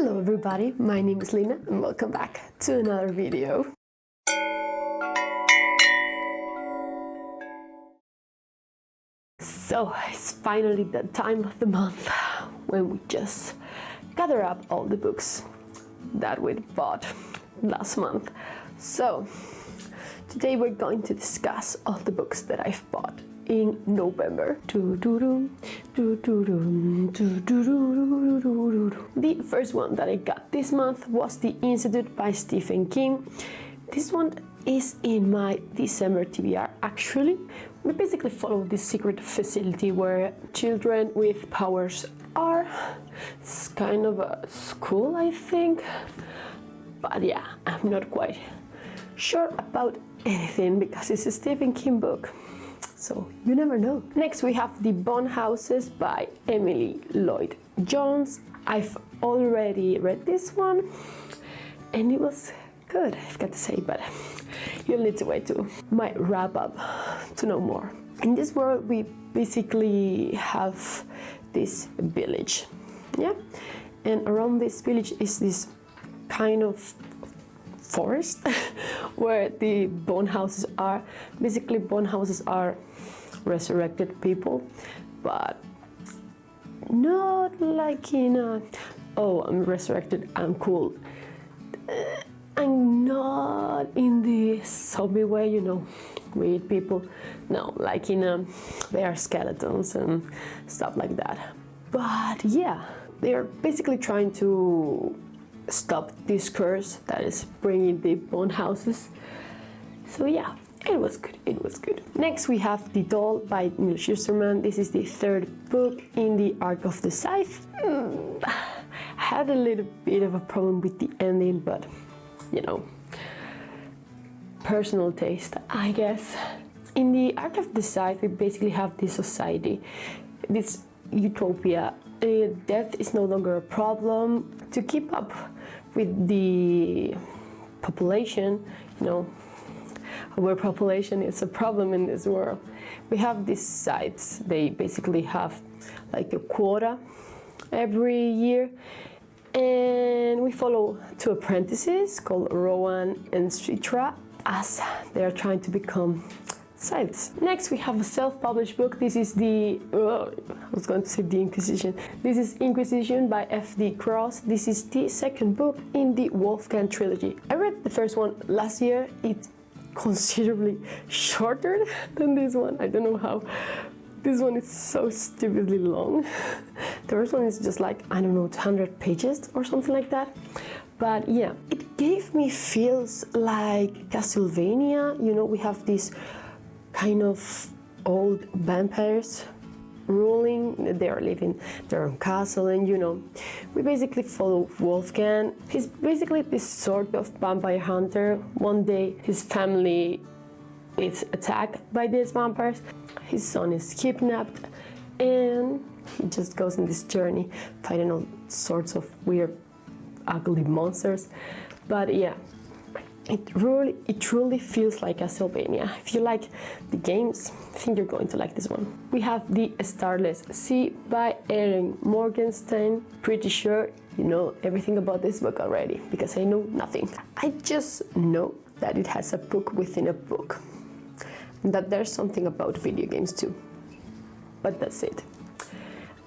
Hello everybody, my name is Lena and welcome back to another video. So it's finally the time of the month when we just gather up all the books that we bought last month. So today we're going to discuss all the books that I've bought in November. The first one that I got this month was The Institute by Stephen King. This one is in my December TBR. Actually, we basically follow this secret facility where children with powers are. It's kind of a school, I think. But yeah, I'm not quite sure about anything because it's a Stephen King book. So you never know. Next we have The Bone Houses by Emily Lloyd Jones. I've already read this one and it was good, I've got to say, but you'll need to wait to my wrap up to know more. In this world we basically have this village, yeah, and around this village is this kind of forest where the bone houses are. Basically bone houses are resurrected people, but not like in a, oh, I'm resurrected, I'm cool. I'm not in the zombie way, you know, we eat people. No, like in a, they are skeletons and stuff like that. But yeah, they're basically trying to stop this curse that is bringing the bone houses. So yeah, it was good, it was good. Next we have The Doll by Neil Schusterman. This is the third book in the Arc of the Scythe. I had a little bit of a problem with the ending, but you know, personal taste, I guess. In the Arc of the Scythe we basically have this society, this utopia. Death is no longer a problem. To keep up with the population, you know, overpopulation is a problem in this world. We have these sites, they basically have like a quota every year, and we follow two apprentices called Rowan and Citra as they are trying to become scythes. Next we have a self-published book. This is the, I was going to say The Inquisition. This is Inquisition by F.D. Cross. This is the second book in the Wolfgang trilogy. I read the first one last year. It's considerably shorter than this one. I don't know how. This one is so stupidly long. The first one is just like, I don't know, 200 pages or something like that. But yeah, it gave me feels like Castlevania. You know, we have this kind of old vampires ruling, they are living their own castle, and you know, we basically follow Wolfgang. He's basically this sort of vampire hunter. One day his family is attacked by these vampires, his son is kidnapped, and he just goes on this journey fighting all sorts of weird ugly monsters. But yeah, it truly feels like Castlevania. If you like the games, I think you're going to like this one. We have The Starless Sea by Erin Morgenstern. Pretty sure you know everything about this book already, because I know nothing. I just know that it has a book within a book, and that there's something about video games too. But that's it.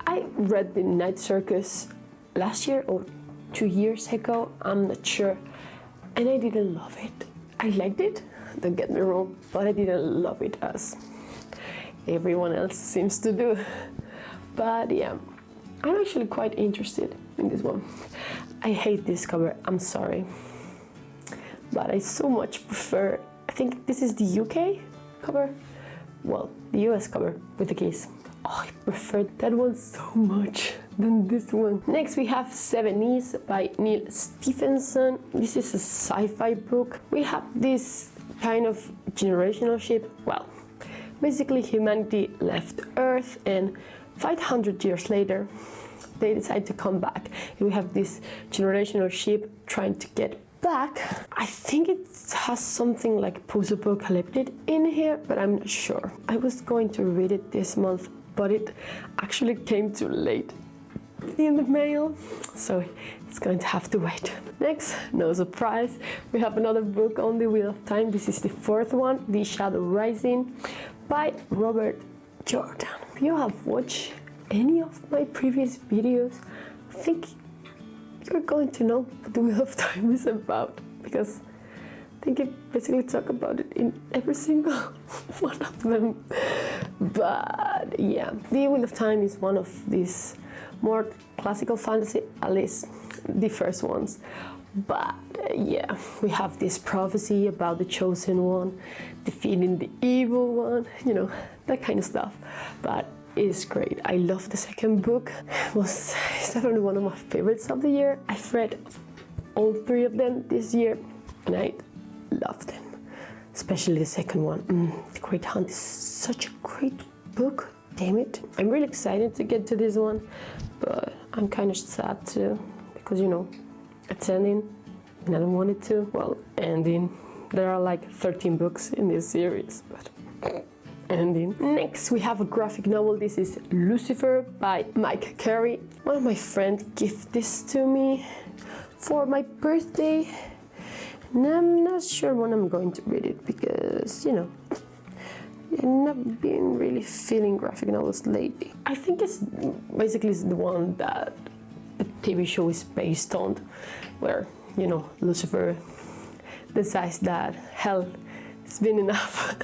I read The Night Circus last year or 2 years ago, I'm not sure. And I didn't love it. I liked it, don't get me wrong, but I didn't love it as everyone else seems to do. But yeah, I'm actually quite interested in this one. I hate this cover, I'm sorry. But I so much prefer, I think this is the UK cover? Well, the US cover with the case. Oh, I prefer that one so much than this one. Next we have Seven E's by Neil Stephenson. This is a sci-fi book. We have this kind of generational ship. Well, basically humanity left Earth and 500 years later they decide to come back. And we have this generational ship trying to get back. I think it has something like post-apocalyptic in here, but I'm not sure. I was going to read it this month, but it actually came too late in the mail, so it's going to have to wait. Next, no surprise, we have another book on the Wheel of Time. This is the fourth one, The Shadow Rising by Robert Jordan. If you have watched any of my previous videos, I think you're going to know what the Wheel of Time is about, because I think I basically talk about it in every single one of them. But yeah, the Wheel of Time is one of these more classical fantasy, at least the first ones. But yeah, we have this prophecy about the chosen one defeating the evil one, you know, that kind of stuff. But it's great. I love the second book. It's definitely one of my favorites of the year. I've read all three of them this year and I loved them, especially the second one. The Great Hunt is such a great book. Damn it. I'm really excited to get to this one, but I'm kind of sad too, because you know, it's ending and I don't want it to. Well, ending. There are like 13 books in this series, but ending. Next, we have a graphic novel. This is Lucifer by Mike Carey. One of my friends gifted this to me for my birthday, and I'm not sure when I'm going to read it because, you know, I've not been really feeling graphic novels lately. I think it's basically the one that the TV show is based on, where, you know, Lucifer decides that hell has been enough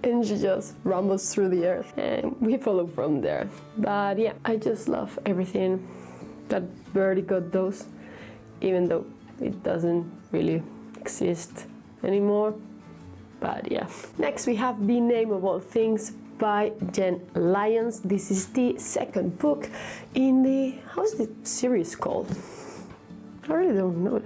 and she just rumbles through the earth and we follow from there. But yeah, I just love everything that Vertigo does, even though it doesn't really exist anymore. But yeah. Next we have The Name of All Things by Jen Lyons. This is the second book in the, how's the series called? I really don't know.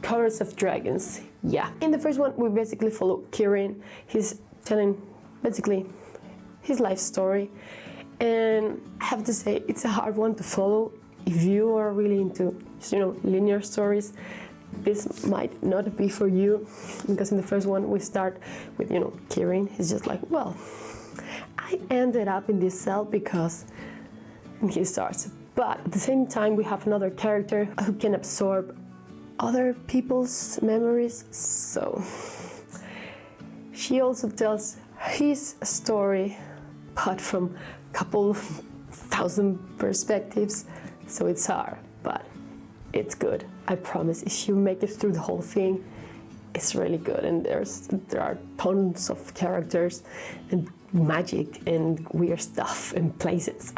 Colors of Dragons. Yeah. In the first one we basically follow Kieran. He's telling basically his life story, and I have to say it's a hard one to follow if you are really into, you know, linear stories. This might not be for you, because in the first one we start with, you know, Kieran. He's just like, well, I ended up in this cell because, and he starts. But at the same time we have another character who can absorb other people's memories, so she also tells his story, but from a couple thousand perspectives, so it's hard, but it's good. I promise, if you make it through the whole thing, it's really good. And there are tons of characters and magic and weird stuff and places.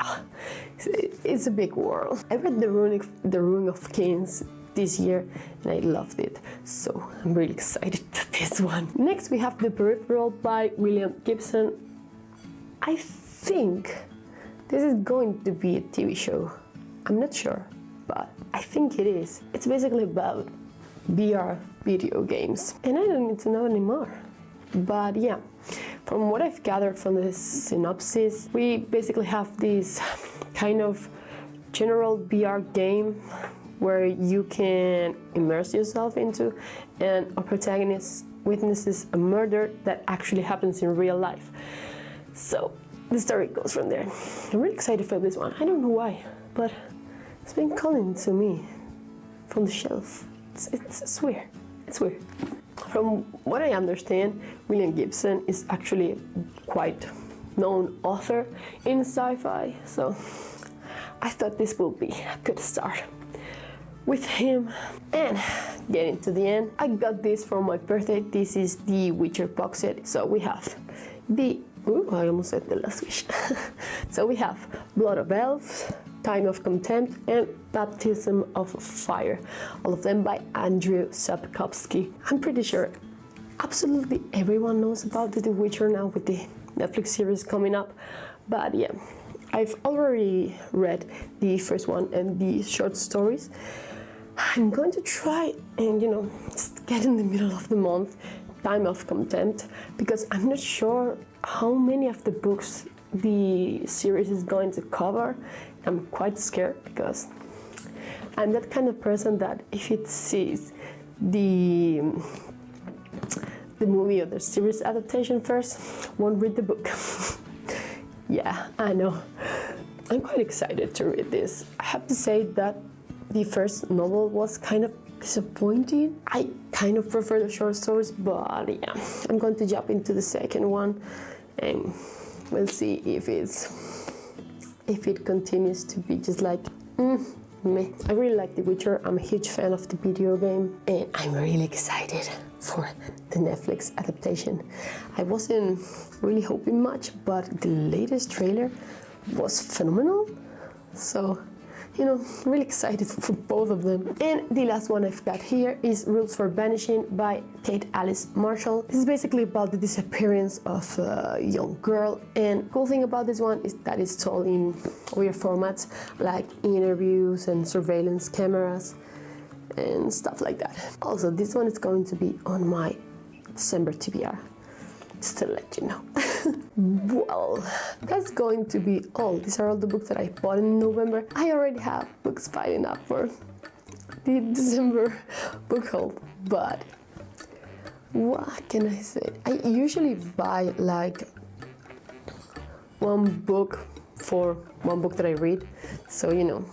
It's a big world. I read the Rune of Kings this year and I loved it, so I'm really excited to this one. Next we have The Peripheral by William Gibson. I think this is going to be a TV show. I'm not sure, but I think it is. It's basically about VR video games, and I don't need to know anymore. But yeah, from what I've gathered from the synopsis, we basically have this kind of general VR game where you can immerse yourself into, and a protagonist witnesses a murder that actually happens in real life. So the story goes from there. I'm really excited for this one. I don't know why, but it's been calling to me from the shelf. It's weird. It's weird. From what I understand, William Gibson is actually a quite known author in sci-fi, so I thought this would be a good start with him. And getting to the end, I got this for my birthday. This is the Witcher box set. So we have the, I almost said the last wish. So we have Blood of Elves, Time of Contempt, and Baptism of Fire. All of them by Andrew Sapkowski. I'm pretty sure absolutely everyone knows about The Witcher now with the Netflix series coming up. But yeah, I've already read the first one and the short stories. I'm going to try and, you know, just get in the middle of the month, Time of Contempt, because I'm not sure how many of the books the series is going to cover. I'm quite scared because I'm that kind of person that if it sees the movie or the series adaptation first, won't read the book. Yeah, I know. I'm quite excited to read this. I have to say that the first novel was kind of disappointing. I kind of prefer the short stories, but yeah, I'm going to jump into the second one and we'll see if it continues to be just like meh. I really like The Witcher. I'm a huge fan of the video game, and I'm really excited for the Netflix adaptation. I wasn't really hoping much, but the latest trailer was phenomenal. So, you know, really excited for both of them. And the last one I've got here is Rules for Vanishing by Kate Alice Marshall. This is basically about the disappearance of a young girl, and cool thing about this one is that it's told in weird formats like interviews and surveillance cameras and stuff like that. Also, this one is going to be on my December TBR, just to let you know. Well, that's going to be all. These are all the books that I bought in November. I already have books piling up for the December book haul, but what can I say? I usually buy like one book for one book that I read, so you know,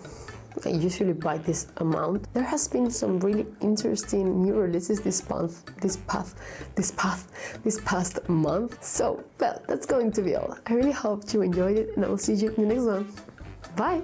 I usually buy this amount. There has been some really interesting new releases this past month. So, well, that's going to be all. I really hope you enjoyed it, and I will see you in the next one. Bye!